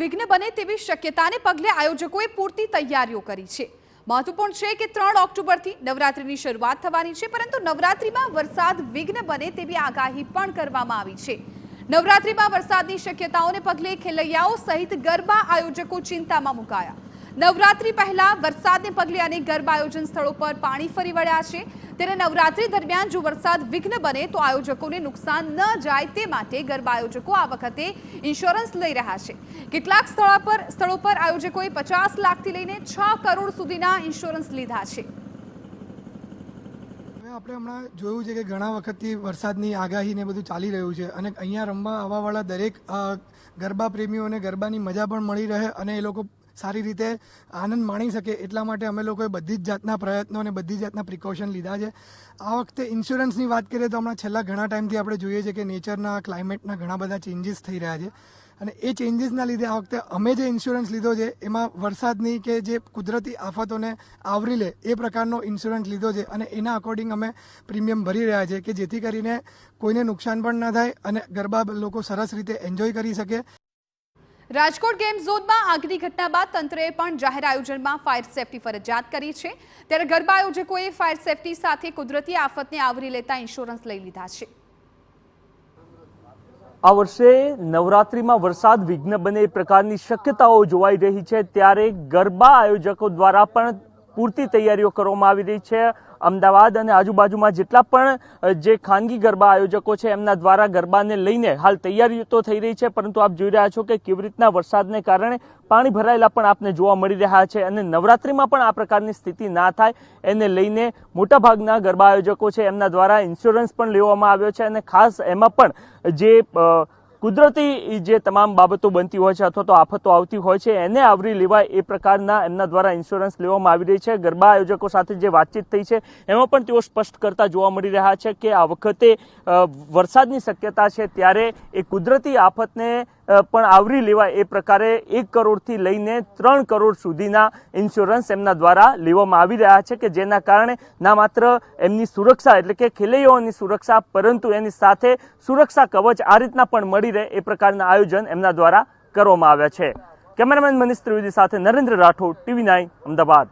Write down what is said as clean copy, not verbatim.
વિઘ્ન બને તેવી શક્યતાને પગલે આયોજકોએ પૂરતી તૈયારીઓ કરી છે। મહત્વપૂર્ણ છે કે 3 ઓક્ટોબરથી નવરાત્રિની શરૂઆત થવાની છે, પરંતુ નવરાત્રિમાં વરસાદ વિઘ્ન બને તેવી આગાહી પણ કરવામાં આવી છે। નવરાત્રિમાં વરસાદની શક્યતાઓને પગલે ખેલૈયાઓ સહિત ગરબા આયોજકો ચિંતામાં મુકાયા। નવરાત્રિ પહેલા વરસાદને પગલે અનેક ગરબા આયોજન સ્થળો પર પાણી ફરી વળ્યા છે, ત્યારે નવરાત્રિ દરમિયાન જો વરસાદ વિઘ્ન બને તો આયોજકોને નુકસાન ન જાય તે માટે ગરબા આયોજકો આ વખતે ઇન્સ્યોરન્સ લઈ રહ્યા છે। કેટલાક સ્થળો પર આયોજકોએ 50 લાખથી લઈને 6 કરોડ સુધીના ઇન્સ્યોરન્સ લીધા છે। આપણે હમણાં જોયું છે કે ઘણા વખતથી વરસાદની આગાહી ને બધું ચાલી રહ્યું છે અને અહીંયા રમવા આવવાવાળા દરેક ગરબા પ્રેમીઓને ગરબાની મજા પણ મળી રહે અને એ લોકો સારી રીતે આનંદ માણી શકે એટલા માટે અમે લોકોએ બધી જ જાતના પ્રયત્નો અને બધી જ જાતના પ્રિકોશન લીધા છે। આ વખતે ઇન્સ્યોરન્સની વાત કરીએ તો હમણાં છેલ્લા ઘણા ટાઈમથી આપણે જોઈએ છે કે નેચરના ક્લાઇમેટના ઘણા બધા ચેન્જીસ થઈ રહ્યા છે અને એ ચેન્જીસના લીધે આ વખતે અમે જે ઇન્સ્યોરન્સ લીધો છે એમાં વરસાદની કે જે કુદરતી આફતોને આવરી લે એ પ્રકારનો ઇન્સ્યોરન્સ લીધો છે અને એના અકોર્ડિંગ અમે પ્રીમિયમ ભરી રહ્યા છે કે જેથી કરીને કોઈને નુકસાન પણ ના થાય અને ગરબા લોકો સરસ રીતે એન્જોય કરી શકે। રાજકોટ ગેમ ઝોનમાં આગની ઘટના બાદ તંત્રએ પણ જાહેર આયોજનમાં ફાયર સેફટી ફરજિયાત કરી છે, ત્યારે ગરબા આયોજકોએ ફાયર સેફટી સાથે કુદરતી આફતને આવરી લેતા ઇન્સ્યોરન્સ લઈ લીધા છે। આ વર્ષે નવરાત્રિમાં વરસાદ વિઘ્ન બને એ પ્રકારની શક્યતાઓ જોવાઈ રહી છે, ત્યારે ગરબા આયોજકો દ્વારા પણ પૂરતી તૈયારીઓ કરવામાં આવી રહી છે। અમદાવાદ અને આજુબાજુમાં જેટલા પણ જે ખાનગી ગરબા આયોજકો છે એમના દ્વારા ગરબાને લઈને હાલ તૈયારીઓ તો થઈ રહી છે, પરંતુ આપ જોઈ રહ્યા છો કે કેવી રીતના વરસાદને કારણે પાણી ભરાયેલા પણ આપને જોવા મળી રહ્યા છે અને નવરાત્રિમાં પણ આ પ્રકારની સ્થિતિ ના થાય એને લઈને મોટાભાગના ગરબા આયોજકો છે એમના દ્વારા ઇન્સ્યોરન્સ પણ લેવામાં આવ્યો છે અને ખાસ એમાં પણ જે કુદરતી જે તમામ બાબતો બનતી હોય છે અથવા તો આફતો આવતી હોય છે એને આવરી લેવાય એ પ્રકારના એમના દ્વારા ઇન્સ્યોરન્સ લેવામાં આવી રહી છે। ગરબા આયોજકો સાથે જે વાતચીત થઈ છે એમાં પણ તેઓ સ્પષ્ટ કરતા જોવા મળી રહ્યા છે કે આ વખતે વરસાદની શક્યતા છે, ત્યારે એ કુદરતી આફતને પણ આવરી લેવાય એ પ્રકારે 1 કરોડથી લઈને 3 કરોડ સુધીના ઇન્સ્યોરન્સ એમના દ્વારા લેવામાં આવી રહ્યા છે કે જેના કારણે ના માત્ર એમની સુરક્ષા એટલે કે ખેલૈયાઓની સુરક્ષા, પરંતુ એની સાથે સુરક્ષા કવચ આ રીતના પણ મળી રહે એ પ્રકારના આયોજન એમના દ્વારા કરવામાં આવ્યા છે। કેમેરામેન મનીષ ત્રિવેદી સાથે નરેન્દ્ર રાઠોડ, TV9 અમદાવાદ।